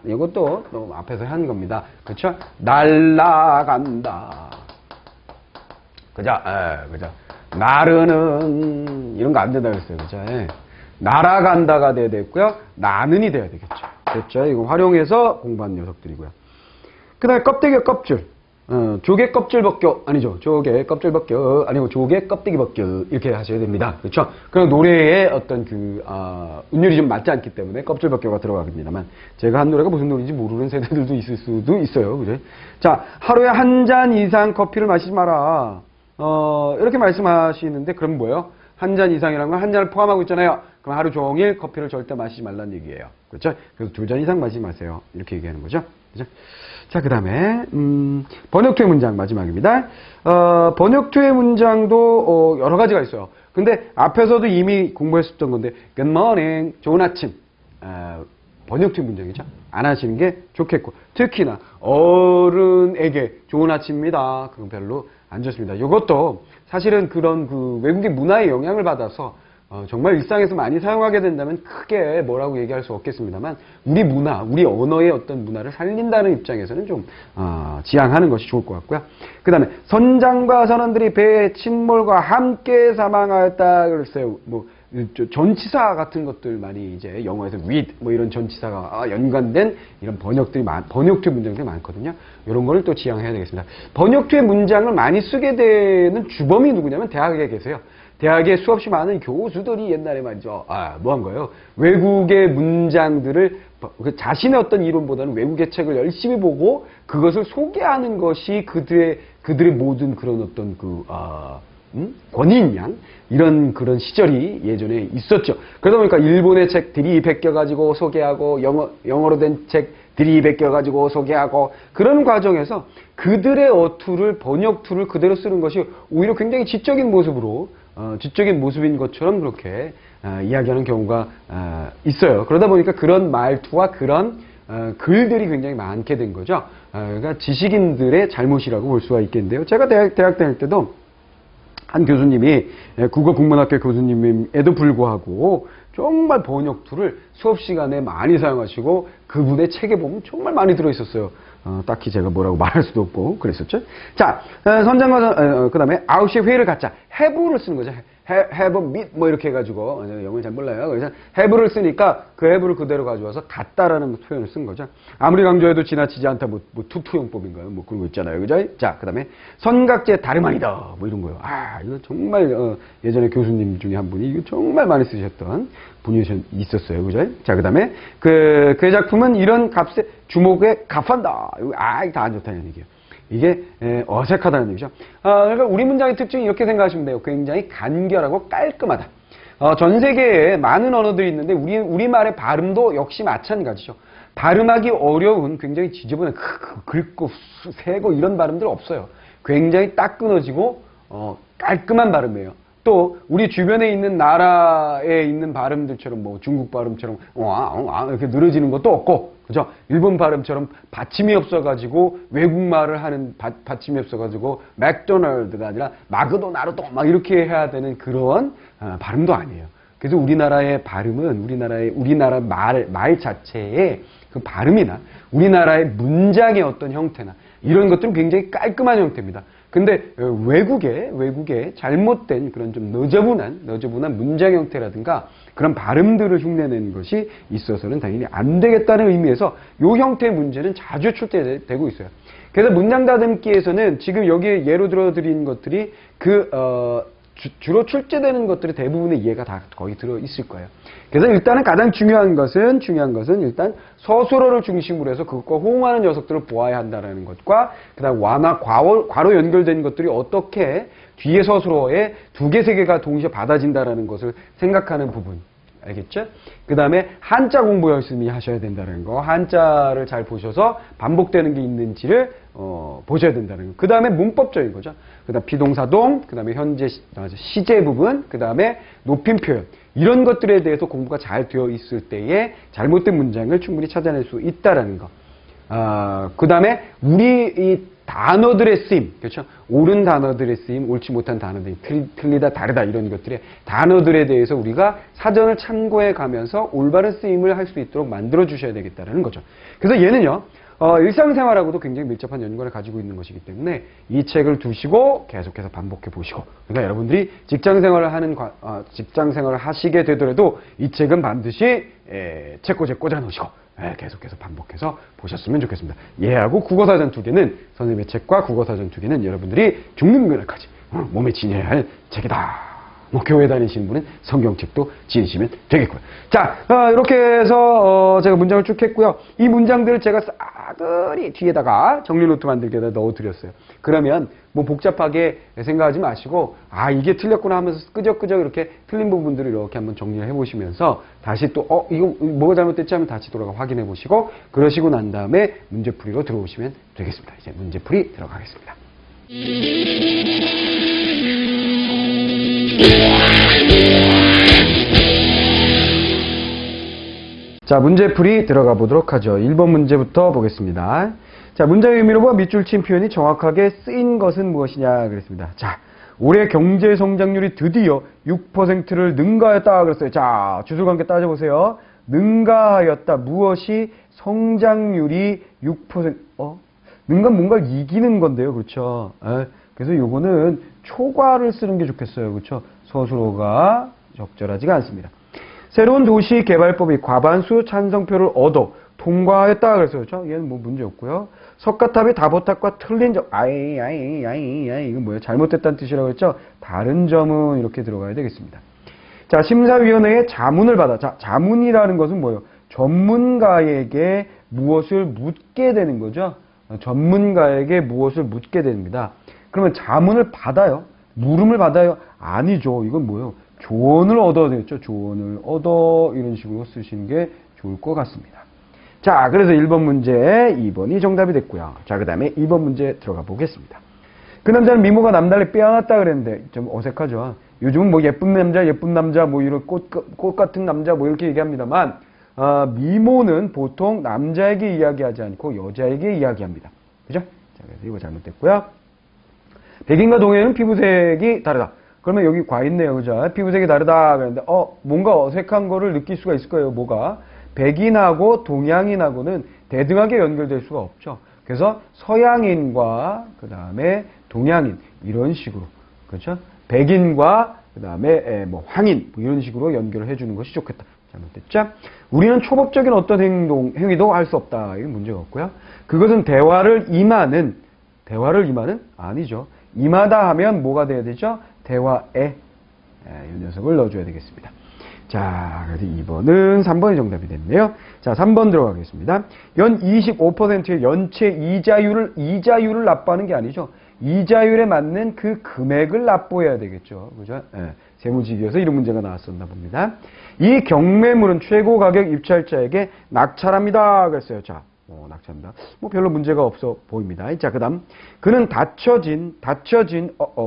이것도 또 앞에서 한 겁니다. 그렇죠? 날아간다. 그죠? 그죠? 나르는 이런 거 안 된다 그랬어요. 그죠? 날아간다가 돼야 되겠고요. 나는이 돼야 되겠죠. 됐죠? 이거 활용해서 공부한 녀석들이고요. 그 다음에 껍데기 껍질. 조개 껍질 벗겨. 아니죠. 조개 껍질 벗겨. 아니고 조개 껍데기 벗겨. 이렇게 하셔야 됩니다. 그렇죠? 그럼 노래의 어떤 운율이 좀 맞지 않기 때문에 껍질 벗겨가 들어가겠습니다만 제가 한 노래가 무슨 노래인지 모르는 세대들도 있을 수도 있어요. 그죠? 자, 하루에 한 잔 이상 커피를 마시지 마라. 이렇게 말씀하시는데 그럼 뭐예요? 한 잔 이상이라는 건 한 잔을 포함하고 있잖아요. 그럼 하루 종일 커피를 절대 마시지 말라는 얘기예요. 그렇죠? 그래서 2잔 이상 마시지 마세요. 이렇게 얘기하는 거죠. 그렇죠? 자, 그 다음에 번역투의 문장 마지막입니다. 번역투의 문장도 여러 가지가 있어요. 근데 앞에서도 이미 공부했었던 건데 Good morning, 좋은 아침. 번역투의 문장이죠. 안 하시는 게 좋겠고 특히나 어른에게 좋은 아침입니다. 그건 별로 안 좋습니다. 이것도 사실은 그런 외국의 문화의 영향을 받아서 정말 일상에서 많이 사용하게 된다면 크게 뭐라고 얘기할 수 없겠습니다만 우리 문화, 우리 언어의 어떤 문화를 살린다는 입장에서는 좀 지향하는 것이 좋을 것 같고요. 그 다음에 선장과 선원들이 배의 침몰과 함께 사망하였다 그랬어요. 뭐 전치사 같은 것들 많이 이제 영어에서 with 뭐 이런 전치사가 연관된 이런 번역투의 문장들이 많거든요. 이런 거를 또 지향해야 되겠습니다. 번역투의 문장을 많이 쓰게 되는 주범이 누구냐면 대학에 계세요. 대학에 수없이 많은 교수들이 옛날에 말이죠. 뭐 한 거예요? 외국의 문장들을 자신의 어떤 이론보다는 외국의 책을 열심히 보고 그것을 소개하는 것이 그들의 모든 그런 어떤 권위인 양 이런 그런 시절이 예전에 있었죠. 그러다 보니까 일본의 책들이 베껴가지고 소개하고 영어로 된 책들이 베껴가지고 소개하고 그런 과정에서 그들의 어투를 번역 툴을 그대로 쓰는 것이 오히려 굉장히 지적인 모습인 것처럼 그렇게 이야기하는 경우가 있어요. 그러다 보니까 그런 말투와 그런 글들이 굉장히 많게 된 거죠. 그러니까 지식인들의 잘못이라고 볼 수가 있겠는데요. 제가 대학 다닐 때도 한 교수님이 국어국문학교 교수님에도 불구하고 정말 번역 툴을 수업 시간에 많이 사용하시고 그분의 책에 보면 정말 많이 들어있었어요. 딱히 제가 뭐라고 말할 수도 없고 그랬었죠. 자, 선장과 그 다음에 9시에 회의를 갖자. have를 쓰는 거죠. have, meet 뭐 이렇게 해가지고 영어를 잘 몰라요. 그래서 have를 쓰니까 그 have를 그대로 가져와서 같다라는 표현을 쓴 거죠. 아무리 강조해도 지나치지 않다 뭐 투투용법인가요? 뭐 그런 거 있잖아요. 그죠? 자, 그 다음에 선각제 다름 아니다. 뭐 이런 거요. 이거 정말 예전에 교수님 중에 한 분이 이거 정말 많이 쓰셨던 분이 있었어요. 그죠? 자, 그 다음에 그 작품은 이런 값에 주목에 값한다. 이거 다 안 좋다는 얘기예요. 이게 어색하다는 얘기죠. 그러니까 우리 문장의 특징이 이렇게 생각하시면 돼요. 굉장히 간결하고 깔끔하다. 전 세계에 많은 언어들이 있는데 우리말의 발음도 역시 마찬가지죠. 발음하기 어려운 굉장히 지저분한 긁고 세고 이런 발음들 없어요. 굉장히 딱 끊어지고 깔끔한 발음이에요. 또 우리 주변에 있는 나라에 있는 발음들처럼 뭐 중국 발음처럼 이렇게 늘어지는 것도 없고, 그죠? 일본 발음처럼 받침이 없어가지고 외국말을 하는 받침이 없어가지고 맥도날드가 아니라 마그도나르도 막 이렇게 해야 되는 그런 발음도 아니에요. 그래서 우리나라의 발음은 우리나라 말 자체의 그 발음이나 우리나라의 문장의 어떤 형태나 이런 것들은 굉장히 깔끔한 형태입니다. 근데 외국의 잘못된 그런 좀 너저분한 문장 형태라든가 그런 발음들을 흉내내는 것이 있어서는 당연히 안 되겠다는 의미에서 이 형태의 문제는 자주 출제되고 있어요. 그래서 문장 다듬기에서는 지금 여기에 예로 들어드린 것들이 주로 출제되는 것들이 대부분의 이해가 다 거의 들어있을 거예요. 그래서 일단은 가장 중요한 것은 일단 서술어를 중심으로 해서 그것과 호응하는 녀석들을 보아야 한다는 것과 그 다음 완화, 괄호 연결된 것들이 어떻게 뒤에 서술어에 두 개, 세 개가 동시에 받아진다는 것을 생각하는 부분. 알겠죠? 그 다음에 한자 공부 열심히 하셔야 된다는 거. 한자를 잘 보셔서 반복되는 게 있는지를 보셔야 된다는 거. 그 다음에 문법적인 거죠. 그 다음 비동사동, 그 다음에 현재 시제 부분, 그 다음에 높임 표현. 이런 것들에 대해서 공부가 잘 되어 있을 때에 잘못된 문장을 충분히 찾아낼 수 있다라는 거. 그 다음에 우리 이 단어들의 쓰임, 그렇죠? 옳은 단어들의 쓰임, 옳지 못한 단어들이 틀리다, 다르다 이런 것들의 단어들에 대해서 우리가 사전을 참고해 가면서 올바른 쓰임을 할 수 있도록 만들어 주셔야 되겠다는 거죠. 그래서 얘는요, 일상생활하고도 굉장히 밀접한 연관을 가지고 있는 것이기 때문에 이 책을 두시고 계속해서 반복해 보시고, 그러니까 여러분들이 직장생활을 하시게 되더라도 이 책은 반드시 책꽂이에 꽂아 놓으시고 계속해서 반복해서 보셨으면 좋겠습니다. 얘하고 국어사전 두 개는 선생님의 책과 국어사전 두 개는 여러분들이 죽는 그날까지 몸에 지녀야 할 책이다. 뭐 교회 다니시는 분은 성경책도 지니시면 되겠고요. 자, 이렇게 해서 제가 문장을 쭉 했고요. 이 문장들을 제가 싸그리 뒤에다가 정리 노트 만들기에다 넣어드렸어요. 그러면 뭐 복잡하게 생각하지 마시고 이게 틀렸구나 하면서 끄적끄적 이렇게 틀린 부분들을 이렇게 한번 정리를 해보시면서 다시 또 이거 뭐가 잘못됐지 하면 다시 돌아가 확인해 보시고 그러시고 난 다음에 문제풀이로 들어오시면 되겠습니다. 이제 문제풀이 들어가겠습니다. 자, 문제풀이 들어가 보도록 하죠. 1번 문제부터 보겠습니다. 자, 문장의 의미로 봐 밑줄 친 표현이 정확하게 쓰인 것은 무엇이냐 그랬습니다. 자, 올해 경제 성장률이 드디어 6%를 능가하였다 그랬어요. 자, 주술관계 따져보세요. 능가하였다. 무엇이 성장률이 6%, 능가 뭔가를 이기는 건데요. 그렇죠? 그래서 요거는 초과를 쓰는 게 좋겠어요. 그렇죠? 서술어가 적절하지가 않습니다. 새로운 도시 개발법이 과반수 찬성표를 얻어 통과했다 그랬어요. 그렇죠? 얘는 뭐 문제 없고요. 석가탑이 다보탑과 틀린 점, 이건 뭐예요? 잘못됐다는 뜻이라고 했죠? 다른 점은 이렇게 들어가야 되겠습니다. 자, 심사위원회의 자문을 받아. 자, 자문이라는 것은 뭐예요? 전문가에게 무엇을 묻게 되는 거죠? 전문가에게 무엇을 묻게 됩니다. 그러면 자문을 받아요? 물음을 받아요? 아니죠. 이건 뭐예요? 조언을 얻어야 되겠죠? 조언을 얻어 이런 식으로 쓰시는 게 좋을 것 같습니다. 자, 그래서 1번 문제, 2번이 정답이 됐고요. 자, 그 다음에 2번 문제 들어가 보겠습니다. 그 남자는 미모가 남달리 빼어났다 그랬는데 좀 어색하죠. 요즘은 뭐 예쁜 남자, 뭐 이런 꽃 같은 남자 뭐 이렇게 얘기합니다만 미모는 보통 남자에게 이야기하지 않고 여자에게 이야기합니다. 그죠? 자, 그래서 이거 잘못됐고요. 백인과 동해는 피부색이 다르다. 그러면 여기 과 있네요. 그죠? 피부색이 다르다 그랬는데 뭔가 어색한 거를 느낄 수가 있을 거예요. 뭐가? 백인하고 동양인하고는 대등하게 연결될 수가 없죠. 그래서 서양인과 그 다음에 동양인 이런 식으로 그렇죠? 백인과 그 다음에 뭐 황인 뭐 이런 식으로 연결을 해주는 것이 좋겠다. 잘못됐죠? 우리는 초법적인 어떤 행위도 할 수 없다. 이건 문제가 없고요. 그것은 대화를 임하는 아니죠. 임하다 하면 뭐가 돼야 되죠? 대화에 이 녀석을 넣어줘야 되겠습니다. 자, 그래서 2번은 3번이 정답이 됐네요. 자, 3번 들어가겠습니다. 연 25%의 연체 이자율을 납부하는 게 아니죠. 이자율에 맞는 그 금액을 납부해야 되겠죠. 그죠? 세무지기여서 이런 문제가 나왔었나 봅니다. 이 경매물은 최고 가격 입찰자에게 낙찰합니다. 그랬어요. 자, 낙찰합니다. 뭐 별로 문제가 없어 보입니다. 자, 그 다음. 그는 닫혀진,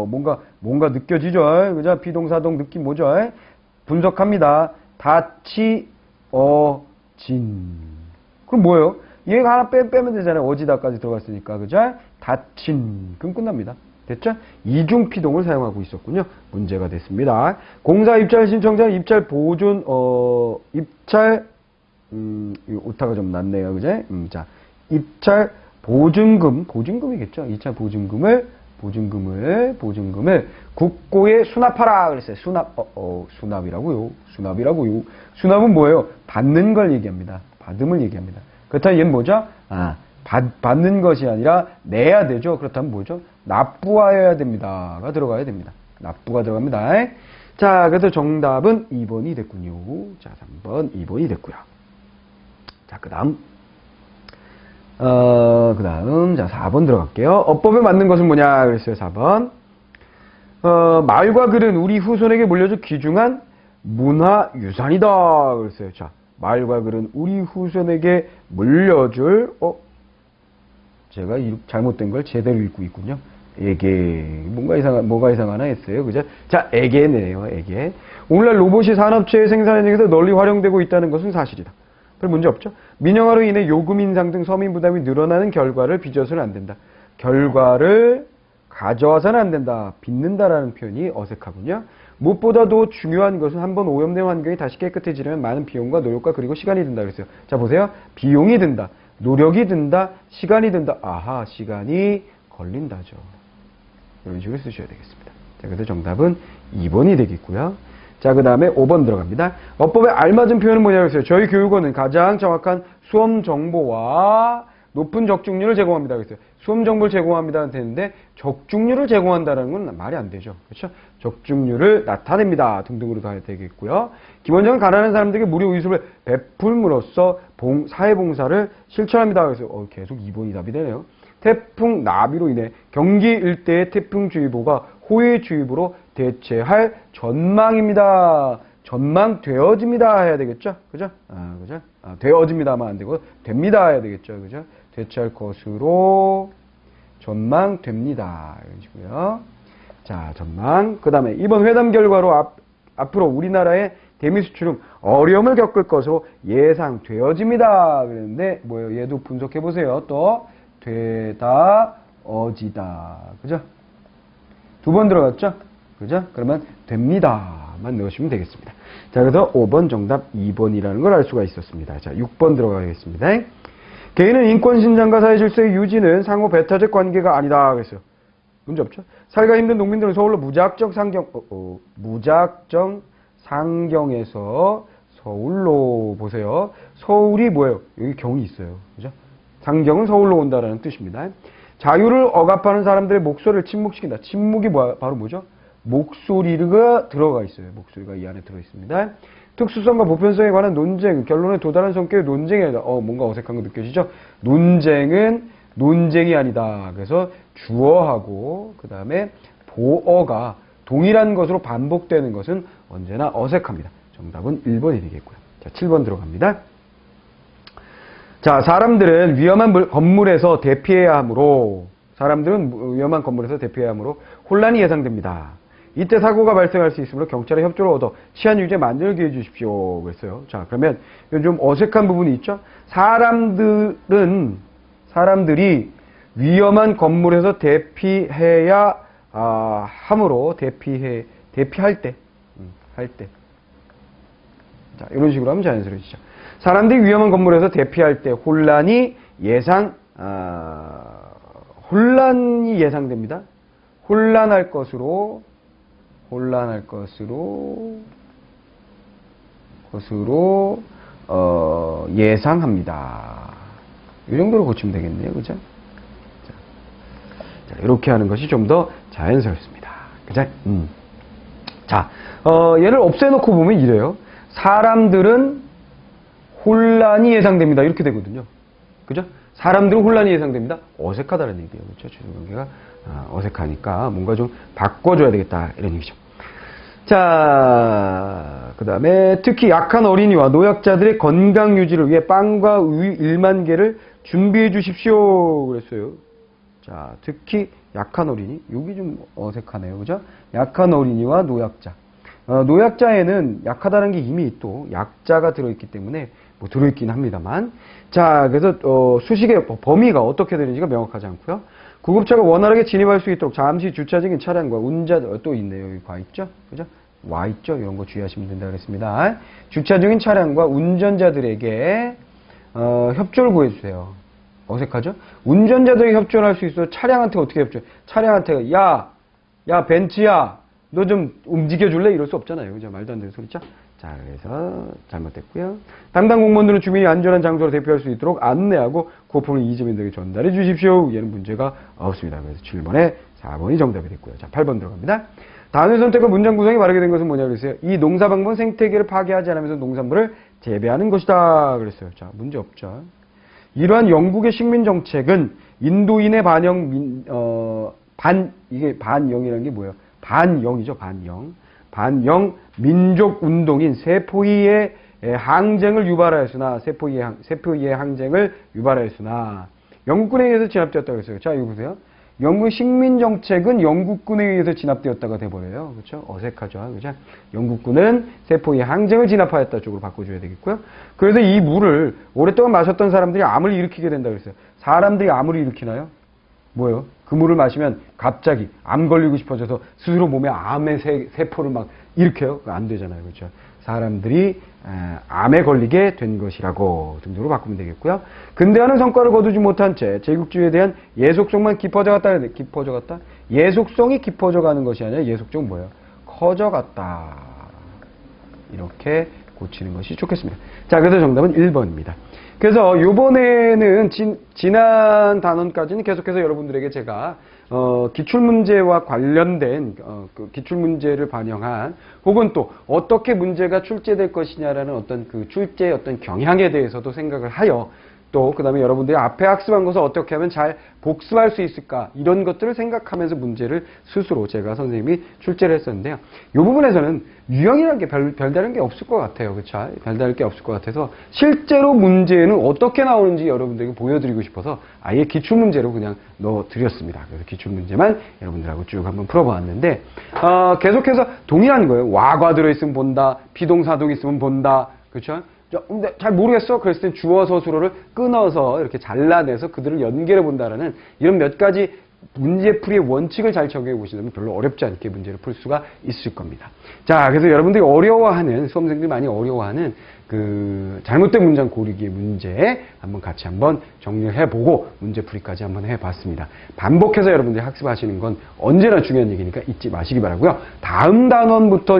뭔가 느껴지죠. 그죠? 비동사동 느낌 뭐죠? 분석합니다. 닫히어진. 그럼 뭐예요? 얘가 하나 빼면 되잖아요. 어지다까지 들어갔으니까. 그죠? 닫힌. 그럼 끝납니다. 됐죠? 이중피동을 사용하고 있었군요. 문제가 됐습니다. 공사 입찰 신청자는 입찰 보존, 오타가 좀 났네요. 그죠? 자, 입찰 보증금이겠죠? 입찰 보증금을 국고에 수납하라 그랬어요. 수납이라고요. 수납은 뭐예요? 받는 걸 얘기합니다. 받음을 얘기합니다. 그렇다면 얘는 뭐죠? 받는 것이 아니라 내야 되죠. 그렇다면 뭐죠? 납부하여야 됩니다가 들어가야 됩니다. 납부가 들어갑니다. 자, 그래서 정답은 2번이 됐군요. 자, 3번, 2번이 됐고요. 자, 그 다음, 자, 4번 들어갈게요. 어법에 맞는 것은 뭐냐? 그랬어요, 4번. 말과 글은 우리 후손에게 물려줄 귀중한 문화유산이다. 그랬어요. 자, 말과 글은 우리 후손에게 물려줄, 제가 잘못된 걸 제대로 읽고 있군요. 에게, 뭐가 이상하나 했어요. 그죠? 자, 에게네요, 에게. 오늘날 로봇이 산업체의 생산 현장에서 널리 활용되고 있다는 것은 사실이다. 별 문제 없죠? 민영화로 인해 요금 인상 등 서민 부담이 늘어나는 결과를 빚어서는 안 된다. 결과를 가져와서는 안 된다. 빚는다라는 표현이 어색하군요. 무엇보다도 중요한 것은 한번 오염된 환경이 다시 깨끗해지려면 많은 비용과 노력과 그리고 시간이 든다 그랬어요. 자, 보세요. 비용이 든다. 노력이 든다. 시간이 든다. 아하, 시간이 걸린다죠. 이런 식으로 쓰셔야 되겠습니다. 자, 그래서 정답은 2번이 되겠고요. 자, 그 다음에 5번 들어갑니다. 어법에 알맞은 표현은 뭐냐고 했어요. 저희 교육원은 가장 정확한 수험 정보와 높은 적중률을 제공합니다. 그랬어요. 수험 정보를 제공합니다. 되는데 적중률을 제공한다는 건 말이 안 되죠. 그렇죠? 적중률을 나타냅니다. 등등으로 다 되겠고요. 기본적으로 가난한 사람들에게 무료 의술을 베풀므로써 사회봉사를 실천합니다. 그래서 계속 2번이 답이 되네요. 태풍 나비로 인해 경기 일대의 태풍주의보가 호의주의보로 대체할 전망입니다. 전망되어집니다 해야 되겠죠? 그죠? 그죠? 되어집니다만 안 되고 됩니다 해야 되겠죠? 그죠? 대체할 것으로 전망됩니다. 이런 식으로요. 자, 전망. 그 다음에 이번 회담 결과로 앞으로 우리나라의 대미 수출은 어려움을 겪을 것으로 예상되어집니다. 그랬는데 뭐예요? 얘도 분석해 보세요. 또 되다 어지다. 그죠? 두 번 들어갔죠? 그죠? 그러면 됩니다만 넣으시면 되겠습니다. 자, 그래서 5번 정답 2번이라는 걸 알 수가 있었습니다. 자, 6번 들어가겠습니다. 개인은 인권신장과 사회질서의 유지는 상호 배타적 관계가 아니다. 그랬어요. 문제 없죠? 살기가 힘든 농민들은 서울로 무작정 상경에서 서울로 보세요. 서울이 뭐예요? 여기 경이 있어요. 그죠? 상경은 서울로 온다라는 뜻입니다. 자유를 억압하는 사람들의 목소리를 침묵시킨다. 침묵이 바로 뭐죠? 목소리가 들어가 있어요. 목소리가 이 안에 들어 있습니다. 특수성과 보편성에 관한 논쟁, 결론에 도달한 성격의 논쟁이 아니다. 뭔가 어색한 거 느껴지죠? 논쟁은 논쟁이 아니다. 그래서 주어하고 그 다음에 보어가 동일한 것으로 반복되는 것은 언제나 어색합니다. 정답은 1번이 되겠고요. 자, 7번 들어갑니다. 자, 사람들은 위험한 건물에서 대피해야 하므로 혼란이 예상됩니다. 이때 사고가 발생할 수 있으므로 경찰의 협조를 얻어 치안 유지에 만들게 해주십시오. 그랬어요. 자, 그러면 좀 어색한 부분이 있죠? 사람들이 위험한 건물에서 대피해야 하므로 대피할 때. 자, 이런 식으로 하면 자연스러워지죠. 사람들이 위험한 건물에서 대피할 때 혼란이 예상됩니다. 혼란할 것으로 예상합니다. 이 정도로 고치면 되겠네요. 그죠? 자, 이렇게 하는 것이 좀 더 자연스럽습니다. 그죠? 자, 얘를 없애놓고 보면 이래요. 사람들은 혼란이 예상됩니다. 이렇게 되거든요. 그죠? 사람들은 혼란이 예상됩니다. 어색하다는 얘기예요. 그렇죠? 주관계가 어색하니까 뭔가 좀 바꿔줘야 되겠다. 이런 얘기죠. 자, 그 다음에 특히 약한 어린이와 노약자들의 건강 유지를 위해 빵과 우유 1만 개를 준비해 주십시오. 그랬어요. 자, 특히 약한 어린이. 여기 좀 어색하네요. 그죠? 약한 어린이와 노약자. 노약자에는 약하다는 게 이미 또 약자가 들어있기 때문에 뭐 들어있긴 합니다만. 자, 그래서 수식의 범위가 어떻게 되는지가 명확하지 않고요. 구급차가 원활하게 진입할 수 있도록 잠시 주차 중인 차량과 운전자 또 있네요. 여기 과 있죠? 그죠? 와 있죠? 이런 거 주의하시면 된다 그랬습니다. 주차 중인 차량과 운전자들에게 협조를 구해주세요. 어색하죠? 운전자들이 협조를 할 수 있어. 차량한테 어떻게 협조해? 차량한테 야 벤츠야 너 좀 움직여줄래? 이럴 수 없잖아요. 그죠? 말도 안 되는 소리죠? 자, 그래서 잘못됐고요. 담당 공무원들은 주민이 안전한 장소로 대피할 수 있도록 안내하고 쿠폰을 이주민들에게 전달해 주십시오. 얘는 문제가 없습니다. 그래서 7번에 4번이 정답이 됐고요. 자, 8번 들어갑니다. 단어 선택과 문장 구성이 바르게 된 것은 뭐냐 그랬어요? 이 농사 방법은 생태계를 파괴하지 않으면서 농산물을 재배하는 것이다 그랬어요. 자, 문제 없죠. 이러한 영국의 식민 정책은 인도인의 이게 반영이라는 게 뭐예요? 반영이죠, 반영. 반영 민족 운동인 세포이의 항쟁을 유발하였으나, 세포이의 항쟁을 유발하였으나, 영국군에 의해서 진압되었다고 했어요. 자, 이거 보세요. 영국 식민 정책은 영국군에 의해서 진압되었다가 돼버려요. 그렇죠? 어색하죠. 그죠? 영국군은 세포의 항쟁을 진압하였다 쪽으로 바꿔줘야 되겠고요. 그래서 이 물을 오랫동안 마셨던 사람들이 암을 일으키게 된다고 했어요. 사람들이 암을 일으키나요? 뭐예요? 그 물을 마시면 갑자기 암 걸리고 싶어져서 스스로 몸에 암의 세포를 막 일으켜요? 그거 안 되잖아요. 그렇죠? 사람들이 암에 걸리게 된 것이라고 등등으로 바꾸면 되겠고요. 근대화는 성과를 거두지 못한 채 제국주의에 대한 예속성만 깊어져 갔다. 깊어져 갔다? 예속성이 깊어져 가는 것이 아니라 예속성은 뭐예요? 커져 갔다. 이렇게 고치는 것이 좋겠습니다. 자, 그래서 정답은 1번입니다. 그래서 이번에는 지난 단원까지는 계속해서 여러분들에게 제가 기출문제와 관련된 그 기출문제를 반영한 혹은 또 어떻게 문제가 출제될 것이냐라는 어떤 그 출제의 어떤 경향에 대해서도 생각을 하여 또 그 다음에 여러분들이 앞에 학습한 것을 어떻게 하면 잘 복습할 수 있을까 이런 것들을 생각하면서 문제를 스스로 제가 선생님이 출제를 했었는데요. 이 부분에서는 유형이라는 게 별다른 게 없을 것 같아요. 그렇죠? 별다른 게 없을 것 같아서 실제로 문제는 어떻게 나오는지 여러분들에게 보여드리고 싶어서 아예 기출문제로 그냥 넣어드렸습니다. 그래서 기출문제만 여러분들하고 쭉 한번 풀어보았는데 계속해서 동일한 거예요. 와가 들어있으면 본다. 비동사동 있으면 본다. 그렇죠? 근데 잘 모르겠어. 그랬을 때 주어 서술어를 끊어서 이렇게 잘라내서 그들을 연결해 본다라는 이런 몇 가지 문제풀이의 원칙을 잘 적용해 보시면 별로 어렵지 않게 문제를 풀 수가 있을 겁니다. 자, 그래서 여러분들이 어려워하는, 수험생들이 많이 어려워하는 그 잘못된 문장 고르기의 문제 같이 한번 정리를 해보고 문제풀이까지 한번 해봤습니다. 반복해서 여러분들이 학습하시는 건 언제나 중요한 얘기니까 잊지 마시기 바라고요. 다음 단원부터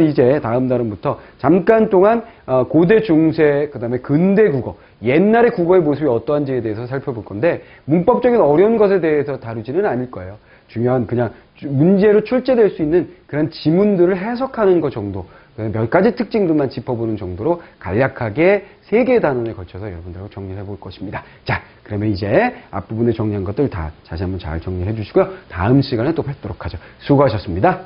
잠깐 동안 고대, 중세, 그 다음에 근대 국어, 옛날의 국어의 모습이 어떠한지에 대해서 살펴볼 건데 문법적인 어려운 것에 대해서 다루지는 않을 거예요. 중요한 그냥 문제로 출제될 수 있는 그런 지문들을 해석하는 것 정도, 몇 가지 특징들만 짚어보는 정도로 간략하게 3개의 단원에 걸쳐서 여러분들하고 정리를 해볼 것입니다. 자, 그러면 이제 앞부분에 정리한 것들 다 다시 한번 잘 정리해 주시고요. 다음 시간에 또 뵙도록 하죠. 수고하셨습니다.